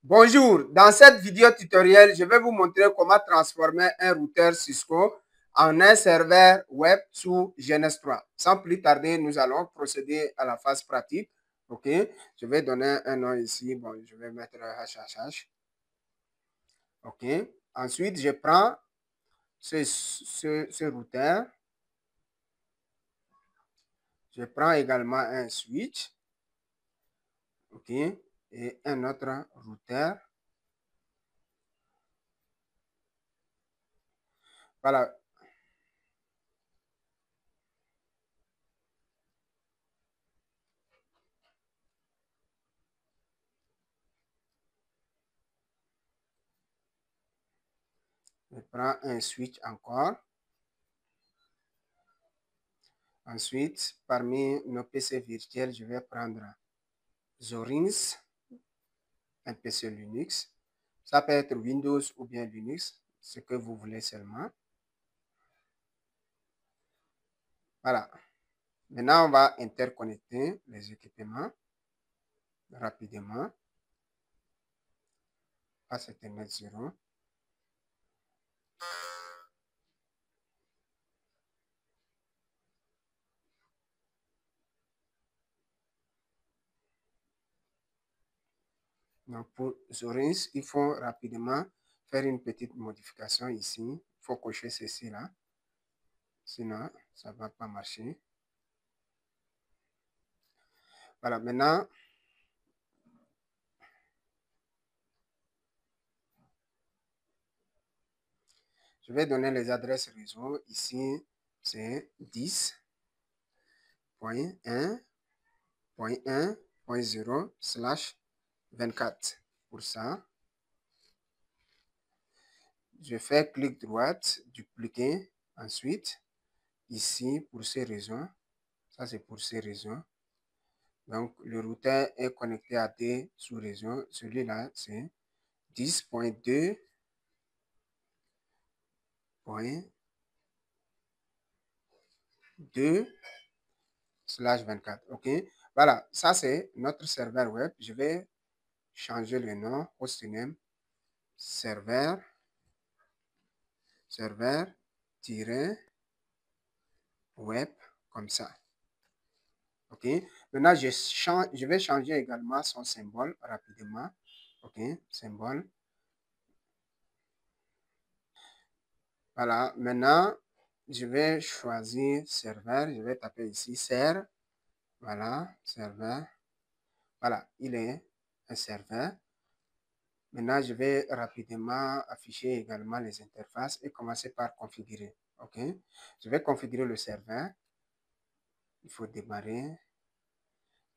Bonjour, dans cette vidéo tutoriel, je vais vous montrer comment transformer un routeur Cisco en un serveur web sous GNS3. Sans plus tarder, nous allons procéder à la phase pratique. OK, je vais donner un nom ici. Bon, je vais mettre HHH. OK, ensuite, je prends ce routeur. Je prends également un switch. OK, et un autre routeur. Voilà. Je prends un switch encore. Ensuite, parmi nos PC virtuels, je vais prendre Zorins, un PC Linux. Ça peut être Windows ou bien Linux, ce que vous voulez seulement. Voilà. Maintenant, on va interconnecter les équipements rapidement. À Ethernet 0. Donc, pour Zorins, il faut rapidement faire une petite modification ici. Il faut cocher ceci là. Sinon, ça ne va pas marcher. Voilà, maintenant, je vais donner les adresses réseau. Ici, c'est 10.1.1.0/24. Pour ça, je fais clic droite, dupliquer. Ensuite, ici, pour ces réseaux, ça c'est pour ces réseaux. Donc, le routeur est connecté à des sous-réseaux. Celui-là, c'est 10.2.2/24. OK. Voilà, ça c'est notre serveur web. Je vais changer le nom, hostname, serveur web, comme ça. OK. Maintenant, je vais changer également son symbole rapidement. OK, symbole. Voilà, maintenant, je vais choisir serveur. Je vais taper ici ser. Voilà, serveur. Voilà, il est un serveur. Maintenant, je vais rapidement afficher également les interfaces et commencer par configurer. OK, je vais configurer le serveur. Il faut démarrer.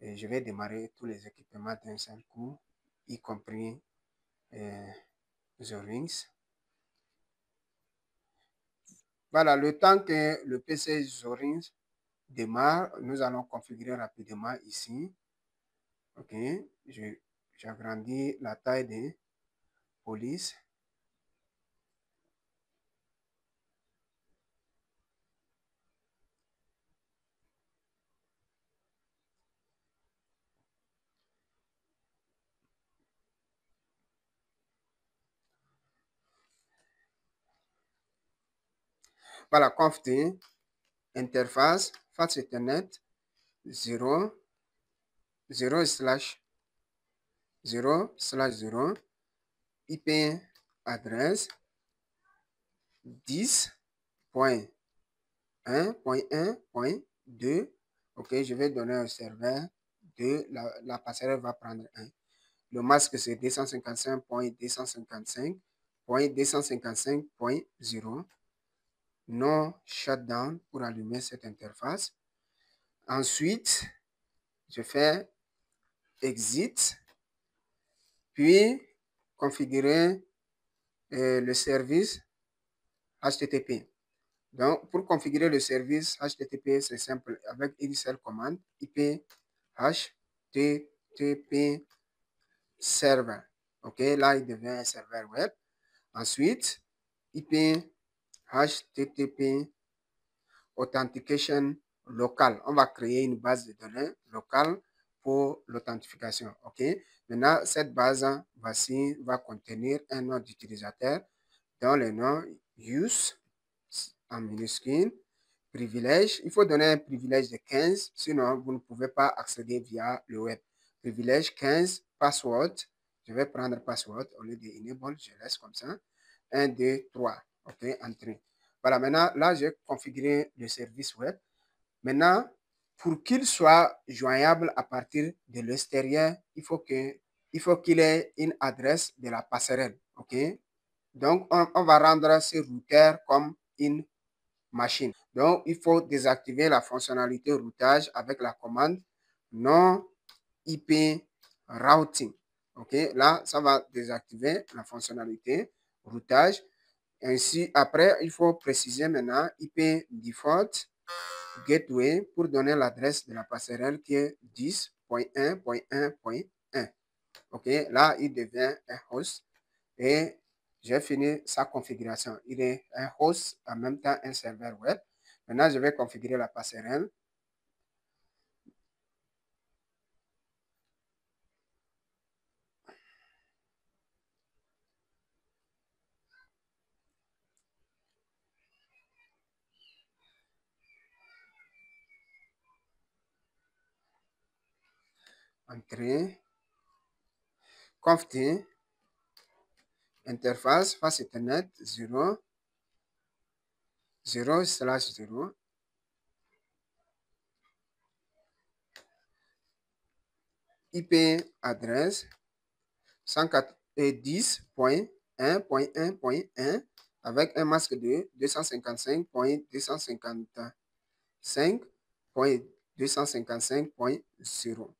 Et je vais démarrer tous les équipements d'un seul coup, y compris Zorings. Voilà, le temps que le PC Zorings démarre, nous allons configurer rapidement ici. OK, j'agrandis la taille des polices. Voilà, conft interface face Ethernet 0 0/0/0 IP adresse 10.1.1.2. OK, je vais donner un serveur 2. La passerelle va prendre 1. Le masque, c'est 255.255.255.0. Non shutdown pour allumer cette interface. Ensuite, je fais exit, puis configurer le service HTTP. Donc, pour configurer le service HTTP, c'est simple. Avec une seule commande, IP HTTP server. OK, là, il devient un serveur web. Ensuite, IP HTTP Authentication local. On va créer une base de données locale pour l'authentification. OK, Maintenant, cette base, voici, va contenir un nom d'utilisateur dont le nom use en minuscule, privilège. Il faut donner un privilège de 15, sinon vous ne pouvez pas accéder via le web. Privilège 15, password. Je vais prendre password au lieu de enable, je laisse comme ça. 1, 2, 3. OK, entrée. Voilà, maintenant, là, j'ai configuré le service web. Maintenant, pour qu'il soit joignable à partir de l'extérieur, il faut qu'il ait une adresse de la passerelle. OK? Donc, on va rendre ce routeur comme une machine. Donc, il faut désactiver la fonctionnalité routage avec la commande non IP routing. OK? Là, ça va désactiver la fonctionnalité routage. Ainsi, après, il faut préciser maintenant IP default gateway pour donner l'adresse de la passerelle qui est 10.1.1.1. OK? Là, il devient un host et j'ai fini sa configuration. Il est un host, en même temps un serveur web. Maintenant, je vais configurer la passerelle. Entrée. Conft interface face Ethernet 0, 0/0. IP adresse 110.1.1.1 avec un masque de 255.255.255.0.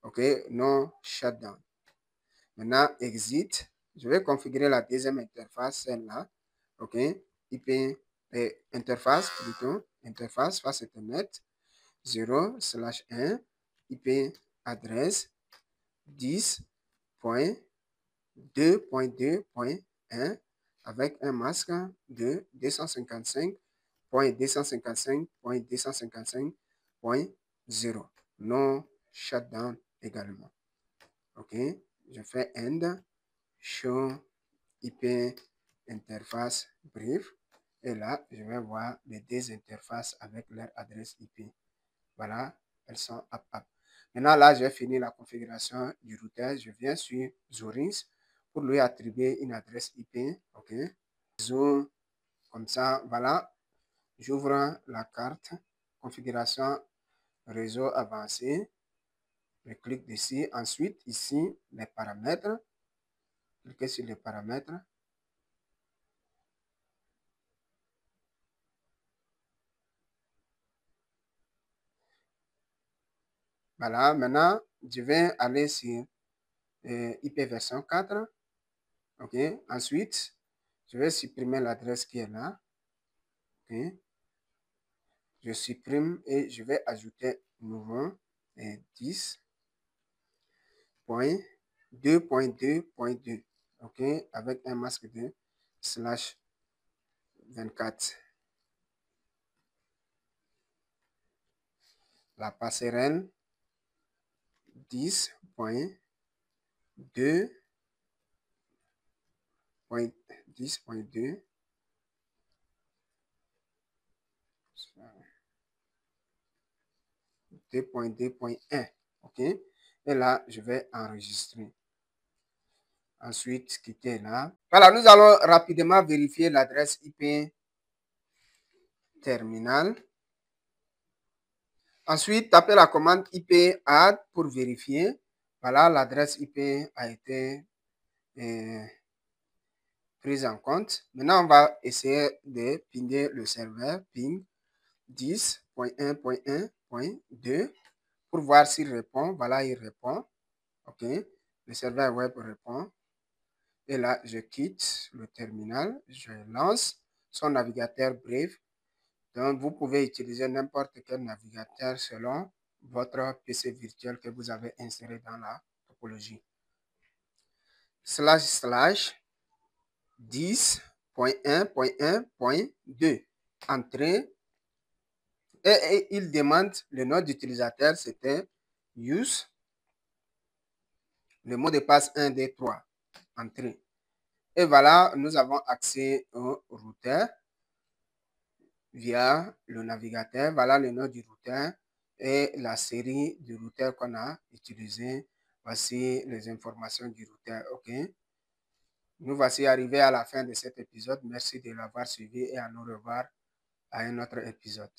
OK, non shutdown. Maintenant, exit. Je vais configurer la deuxième interface, celle-là. OK, IP interface plutôt. Interface face Ethernet 0/1 IP adresse 10.2.2.1 avec un masque de 255.255.255.0. Non shutdown également. OK, je fais end show IP interface brief et là je vais voir les deux interfaces avec leur adresse IP. Voilà, elles sont up. Maintenant là j'ai fini la configuration du routeur. Je viens sur Zorins pour lui attribuer une adresse IP. OK, zoom comme ça. Voilà, j'ouvre la carte configuration réseau avancé. Je clique dessus. Ensuite, ici, les paramètres. Cliquez sur les paramètres. Voilà, maintenant, je vais aller sur IP version 4. OK, ensuite, je vais supprimer l'adresse qui est là. OK, je supprime et je vais ajouter nouveau 10.2.2.2. OK, avec un masque de /24. La passerelle 10.2.10.2. .2.1. OK. Et là, je vais enregistrer. Ensuite, quitter là. Voilà, nous allons rapidement vérifier l'adresse IP terminal. Ensuite, tapez la commande IP add pour vérifier. Voilà, l'adresse IP a été prise en compte. Maintenant, on va essayer de pinguer le serveur ping 10.1.1.2 pour voir s'il répond. Voilà, il répond. OK. Le serveur web répond. Et là, je quitte le terminal. Je lance son navigateur Brave. Donc, vous pouvez utiliser n'importe quel navigateur selon votre PC virtuel que vous avez inséré dans la topologie. //10.1.1.2. Entrée. Et il demande le nom d'utilisateur, c'était use. Le mot de passe 1, 2, 3. Entrée. Et voilà, nous avons accès au routeur via le navigateur. Voilà le nom du routeur et la série du routeur qu'on a utilisé. Voici les informations du routeur. OK. Nous voici arrivés à la fin de cet épisode. Merci de l'avoir suivi et à nous revoir à un autre épisode.